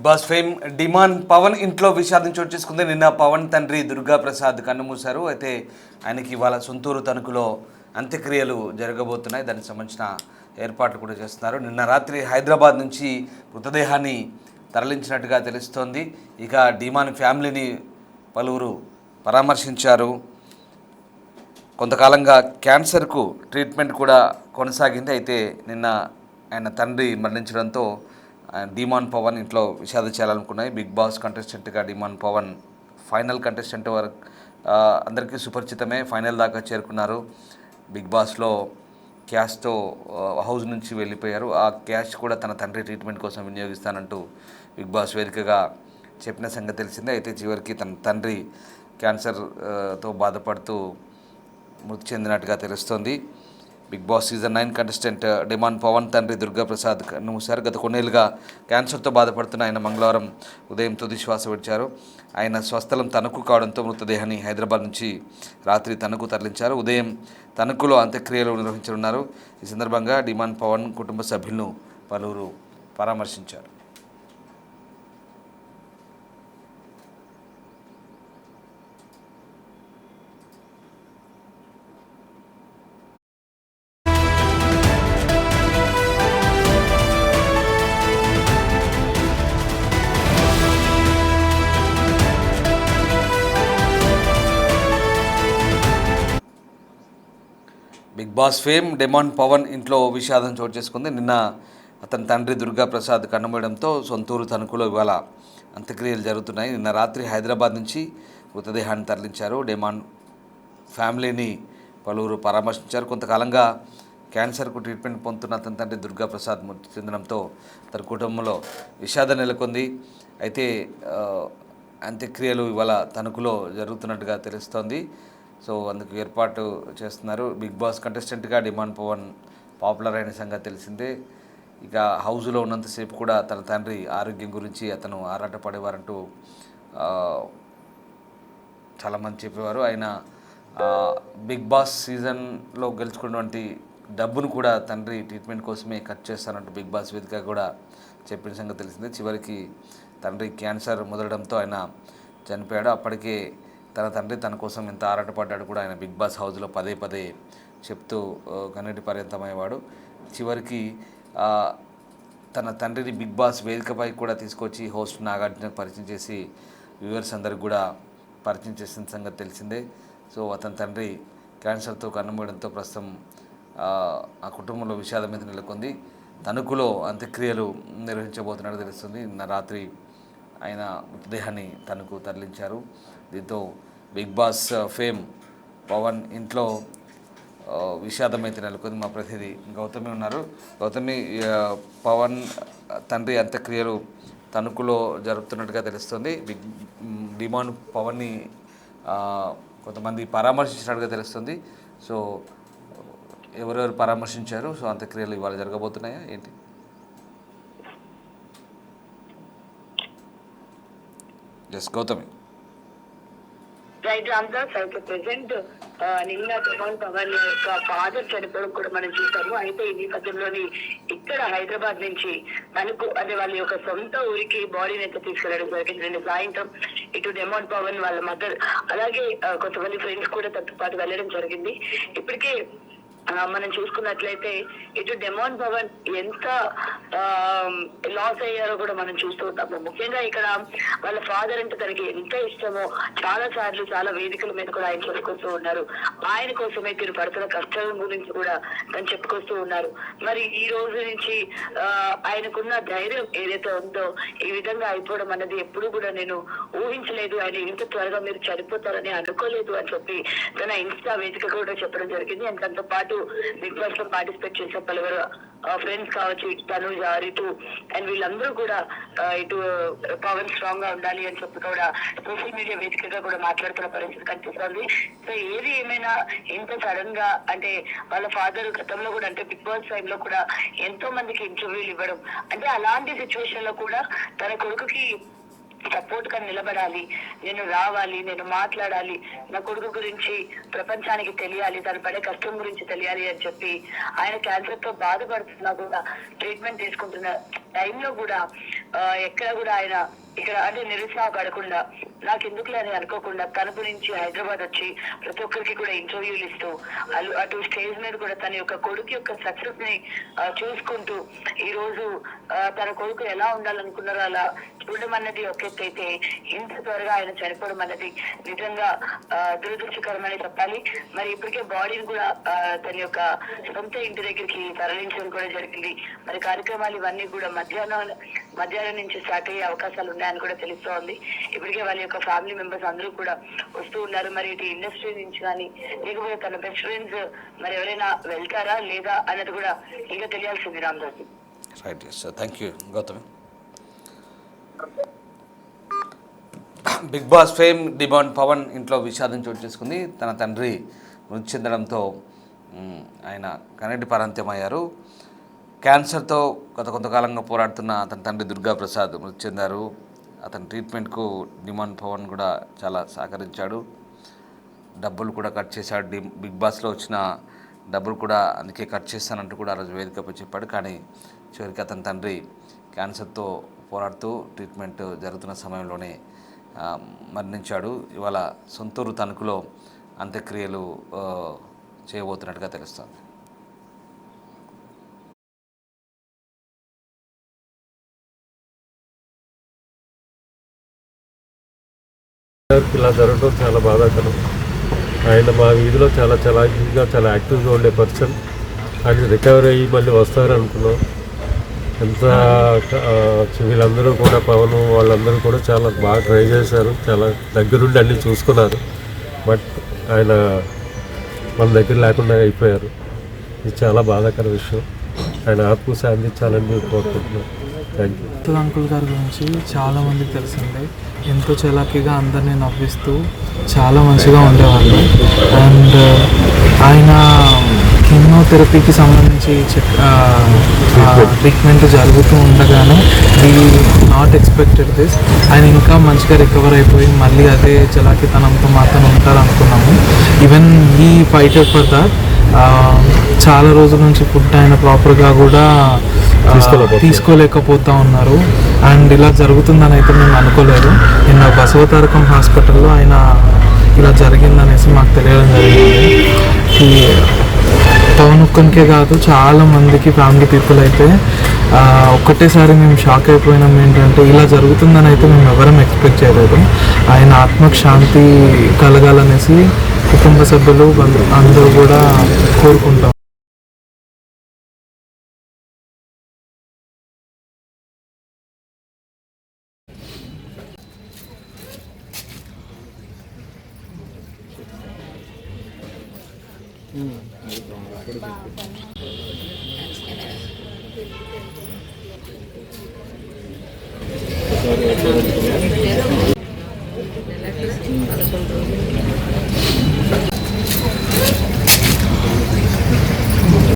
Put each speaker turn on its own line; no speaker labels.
Boss fame Demon Pavan ఇంట్లో విషాదం చోటు చేసుకుంది. నిన్న పవన్ తండ్రి దుర్గా ప్రసాద్ కన్నుమూశారు. అయితే ఆయనకి ఇవాళ సొంతూరు తణుకులో అంత్యక్రియలు జరగబోతున్నాయి. దానికి సంబంధించిన ఏర్పాట్లు కూడా చేస్తున్నారు. నిన్న రాత్రి హైదరాబాద్ నుంచి మృతదేహాన్ని తరలించినట్టుగా తెలుస్తోంది. ఇక డిమాన్ ఫ్యామిలీని పలువురు పరామర్శించారు. కొంతకాలంగా క్యాన్సర్కు ట్రీట్మెంట్ కూడా కొనసాగింది. అయితే నిన్న ఆయన తండ్రి మరణించడంతో డిమాన్ పవన్ ఇంట్లో విషాదం చేయాలనుకున్నాయి. బిగ్ బాస్ కంటెస్టెంట్గా డిమాన్ పవన్ ఫైనల్ కంటెస్టెంట్ వరకు అందరికీ సుపరిచితమే. ఫైనల్ దాకా చేరుకున్నారు. బిగ్ బాస్లో క్యాష్తో హౌస్ నుంచి వెళ్ళిపోయారు. ఆ క్యాష్ కూడా తన తండ్రి ట్రీట్మెంట్ కోసం వినియోగిస్తానంటూ బిగ్ బాస్ వేదికగా చెప్పిన సంగతి తెలిసిందే. అయితే చివరికి తన తండ్రి క్యాన్సర్తో బాధపడుతూ మృతి చెందినట్టుగా తెలుస్తోంది. Bigg Boss season 9 contestant Demon Pavan తండ్రి దుర్గా ప్రసాద్ కన్నుమూశారు. గత కొన్నేళ్లుగా క్యాన్సర్తో బాధపడుతున్న ఆయన మంగళవారం ఉదయం తుది శ్వాస విడిచారు. ఆయన స్వస్థలం తణుకు కావడంతో మృతదేహాన్ని హైదరాబాద్ నుంచి రాత్రి తణుకు తరలించారు. ఉదయం తణుకులో అంత్యక్రియలు నిర్వహించనున్నారు. ఈ సందర్భంగా డిమాండ్ పవన్ కుటుంబ సభ్యులను పలువురు పరామర్శించారు. Bigg boss fame Demon Pavan ఇంట్లో విషాదం చోటు చేసుకుంది. నిన్న అతని తండ్రి దుర్గా ప్రసాద్ కన్నుమూయడంతో సొంతూరు తణుకులో ఇవాళ అంత్యక్రియలు జరుగుతున్నాయి. నిన్న రాత్రి హైదరాబాద్ నుంచి మృతదేహాన్ని తరలించారు. డిమాండ్ ఫ్యామిలీని పలువురు పరామర్శించారు. కొంతకాలంగా క్యాన్సర్కు ట్రీట్మెంట్ పొందుతున్న అతని తండ్రి దుర్గా ప్రసాద్ మృతి చెందడంతో తన కుటుంబంలో విషాదం నెలకొంది. అయితే అంత్యక్రియలు ఇవాళ తణుకులో జరుగుతున్నట్టుగా తెలుస్తోంది. సో అందుకు ఏర్పాటు చేస్తున్నారు. బిగ్ బాస్ కంటెస్టెంట్గా డిమాండ్ పవన్ పాపులర్ అయిన సంగతి తెలిసిందే. ఇక హౌస్లో ఉన్నంతసేపు కూడా తన తండ్రి ఆరోగ్యం గురించి అతను ఆరాటపడేవారంటూ చాలామంది చెప్పేవారు. ఆయన బిగ్ బాస్ సీజన్లో గెలుచుకున్నటువంటి డబ్బును కూడా తండ్రి ట్రీట్మెంట్ కోసమే ఖర్చు చేస్తానంటూ బిగ్ బాస్ వేదిక కూడా చెప్పిన సంగతి తెలిసిందే. చివరికి తండ్రి క్యాన్సర్ ముదరడంతో ఆయన చనిపోయాడు. అప్పటికే తన తండ్రి తన కోసం ఎంత ఆరాటపడ్డాడు కూడా ఆయన బిగ్ బాస్ హౌస్లో పదే పదే చెప్తూ కన్నీటి పర్యంతమయ్యేవాడు. చివరికి తన తండ్రిని బిగ్ బాస్ వేదికపై కూడా తీసుకొచ్చి హోస్ట్ నాగార్జునకు పరిచయం చేసి వ్యూవర్స్ అందరికి కూడా పరిచయం చేసిన సంగతి తెలిసిందే. సో అతని తండ్రి క్యాన్సర్తో కన్నుమూయడంతో ప్రస్తుతం ఆ కుటుంబంలో విషాదం మీద నెలకొంది. తణుకులో అంత్యక్రియలు నిర్వహించబోతున్నట్టు తెలుస్తుంది. నిన్న రాత్రి ఆయన మృతదేహాన్ని తణుకు తరలించారు. దీంతో బిగ్ బాస్ ఫేమ్ పవన్ ఇంట్లో విషాదం అయితే నెలకొంది. మా ప్రతినిధి గౌతమి ఉన్నారు. గౌతమి, పవన్ తండ్రి అంత్యక్రియలు తణుకులో జరుపుతున్నట్టుగా తెలుస్తుంది. డిమాండ్ పవన్ని కొంతమంది పరామర్శించినట్టుగా తెలుస్తుంది. సో ఎవరెవరు పరామర్శించారు? సో అంత్యక్రియలు ఇవాళ జరగబోతున్నాయా ఏంటి? ఎస్ గౌతమి.
రైట్ రామ్దాస్, అయితే ప్రెసెంట్ నిన్న డిమాండ్ పవన్ యొక్క ఫాదర్ చనిపోవడం కూడా మనం చూసాము. అయితే ఈ నేపథ్యంలోని ఇక్కడ హైదరాబాద్ నుంచి తనకు అదే వాళ్ళ యొక్క సొంత ఊరికి బాడీని అయితే తీసుకెళ్లడం జరిగింది. నిన్న సాయంత్రం ఇటు డిమాండ్ పవన్ వాళ్ళ మదర్ అలాగే కొంతమంది ఫ్రెండ్స్ కూడా తనతో పాటు వెళ్ళడం జరిగింది. ఇప్పటికే మనం చూసుకున్నట్లయితే ఇటు డిమాండ్ పవన్ ఎంత లాస్ అయ్యారో కూడా మనం చూస్తూ ఉంటాము. ముఖ్యంగా ఇక్కడ వాళ్ళ ఫాదర్ అంటే తనకి ఎంత ఇష్టమో చాలా సార్లు చాలా వేదికల మీద కూడా ఆయన చెప్పుకొస్తూ ఉన్నారు. ఆయన కోసమే తిరు పడుతున్న కష్టం గురించి కూడా తను చెప్పుకొస్తూ ఉన్నారు. మరి ఈ రోజు నుంచి ఆయనకున్న ధైర్యం ఏదైతే ఉందో ఈ విధంగా అయిపోవడం అన్నది ఎప్పుడు కూడా నేను ఊహించలేదు. ఆయన ఇంత త్వరగా మీరు చనిపోతారని అనుకోలేదు అని చెప్పి తన ఇన్స్టా వేదిక కూడా చెప్పడం జరిగింది. అండ్ తనతో పాటు బిగ్ బాస్ లో పార్టిసిపేట్ చేసే పలువురు ఫ్రెండ్స్ కావచ్చు, ఇటు తనుజ, రితు అండ్ వీళ్ళందరూ కూడా ఇటు పవన్ స్ట్రాంగ్ గా ఉండాలి అని చెప్పి కూడా సోషల్ మీడియా వేదికగా కూడా మాట్లాడుతున్న పరిస్థితి కనిపిస్తుంది. సో ఏది ఏమైనా ఇంత సడన్ గా అంటే వాళ్ళ ఫాదర్ గతంలో కూడా అంటే బిగ్ బాస్ టైమ్ లో కూడా ఎంతో మందికి ఇంటర్వ్యూలు ఇవ్వడం అంటే అలాంటి సిచ్యువేషన్ లో కూడా తన కొడుకుకి సపోర్ట్ గా నిలబడాలి, నేను రావాలి, నేను మాట్లాడాలి, నా కొడుకు గురించి ప్రపంచానికి తెలియాలి, తను పడే కష్టం గురించి తెలియాలి అని చెప్పి ఆయన క్యాన్సర్ తో బాధపడుతున్నా కూడా ట్రీట్మెంట్ తీసుకుంటున్న టైంలో కూడా ఎక్కడ కూడా ఆయన ఇక్కడ అంటే నిరుత్సాహపడకుండా నాకెందుకులే అని అనుకోకుండా తణుకు నుంచి హైదరాబాద్ వచ్చి ప్రతి ఒక్కరికి కూడా ఇంటర్వ్యూలు ఇస్తూ అటు స్టేజ్ మీద కూడా తన యొక్క కొడుకు యొక్క సక్సెస్ ని చూసుకుంటూ ఈ రోజు తన కొడుకు ఎలా ఉండాలనుకున్నారో అలా చూడడం అన్నది ఒక ఎత్తు అయితే ఇంత త్వరగా ఆయన చనిపోవడం అన్నది నిజంగా దురదృష్టకరమని చెప్పాలి. మరి ఇప్పటికే బాడీని కూడా తన యొక్క సొంత ఇంటి దగ్గరికి తరలించడం కూడా జరిగింది. మరి కార్యక్రమాలు ఇవన్నీ కూడా మధ్యాహ్నం నుంచి స్టార్ట్ అయ్యే అవకాశాలు ఉన్నాయని కూడా తెలుస్తోంది. ఇప్పటికే వాళ్ళ యొక్క ఫ్యామిలీ మెంబర్స్ అందరూ కూడా వస్తూ ఉన్నారు. మరి ఇటు ఇండస్ట్రీ నుంచి కానీ లేకపోతే తన బెస్ట్ ఫ్రెండ్స్ మరి ఎవరైనా వెళ్తారా లేదా అన్నది కూడా ఇంకా తెలియాల్సింది Ramadas.
Right, thank you Gautami. Bigg boss fame Demon Pavan ఇంట్లో విషాదం చోటు చేసుకుంది. తన తండ్రి మృతి చెందడంతో ఆయన కన్నడి పరాంత్యమయ్యారు. క్యాన్సర్తో గత కొంతకాలంగా పోరాడుతున్న అతని తండ్రి దుర్గా ప్రసాద్ మృతి చెందారు. అతని ట్రీట్మెంట్కు డిమాండ్ పవన్ కూడా చాలా సహకరించాడు. డబ్బులు కూడా కట్ చేశాడు. బిగ్ బాస్లో వచ్చిన డబ్బులు కూడా అందుకే కట్ చేస్తానంటూ కూడా ఆ రోజు వేదికపై చెప్పాడు. కానీ చివరికి అతని తండ్రి క్యాన్సర్తో పోరాడుతూ ట్రీట్మెంట్ జరుగుతున్న సమయంలోనే మరణించాడు. ఇవాళ సొంతూరు తణుకులో అంత్యక్రియలు చేయబోతున్నట్టుగా తెలుస్తోంది.
ఇలా జరగడం చాలా బాధాకరం. ఆయన మా వీధిలో చాలా చలాకీగా చాలా యాక్టివ్గా ఉండే పర్సన్. ఆయన రికవరీ అయ్యి మళ్ళీ వస్తారనుకున్నాం. ఎంత వీళ్ళందరూ కూడా పవన్ వాళ్ళందరూ కూడా చాలా బాగా ట్రై చేశారు, చాలా దగ్గరుండి అన్నీ చూసుకున్నారు. బట్ ఆయన మన దగ్గర లేకుండా అయిపోయారు. ఇది చాలా బాధాకర విషయం. ఆయన ఆత్మ శాంతించాలని కోరుకుంటున్నాం. Thank you.
అంకుల్ గారి గురించి చాలామందికి తెలిసిందే. ఎంతో చలాకీగా అందరినీ నవ్విస్తూ చాలా మంచిగా ఉండేవాళ్ళు. అండ్ ఆయన కీమోథెరపీకి సంబంధించి ట్రీట్మెంట్ జరుగుతూ ఉండగానే వీ నాట్ ఎక్స్పెక్టెడ్ దిస్. ఆయన ఇంకా మంచిగా రికవర్ అయిపోయి మళ్ళీ అదే చలాకీతనంతో మాత్రం ఉంటారు అనుకున్నాము. ఈవెన్ ఈ ఫైటెడ్ ఫర్ దట్. చాలా రోజుల నుంచి ఫుడ్ ఆయన ప్రాపర్గా కూడా తీసుకోలేకపోతూ ఉన్నారు. అండ్ ఇలా జరుగుతుందని అయితే మేము అనుకోలేదు. నిన్న బసవతారకం హాస్పిటల్లో ఆయన ఇలా జరిగిందనేసి మాకు తెలియడం జరిగింది. పవన్ ఒక్కనికే కాదు, చాలా మందికి ఫ్యామిలీ పీపుల్ అయితే ఒక్కటేసారి మేము షాక్ అయిపోయినాం. ఏంటంటే ఇలా జరుగుతుందని అయితే మేము ఎవరం ఎక్స్పెక్ట్ చేయలేదు. ఆయన ఆత్మకు శాంతి కలగాలనేసి కుటుంబ సభ్యులు అందరూ కూడా కోరుకుంటాం.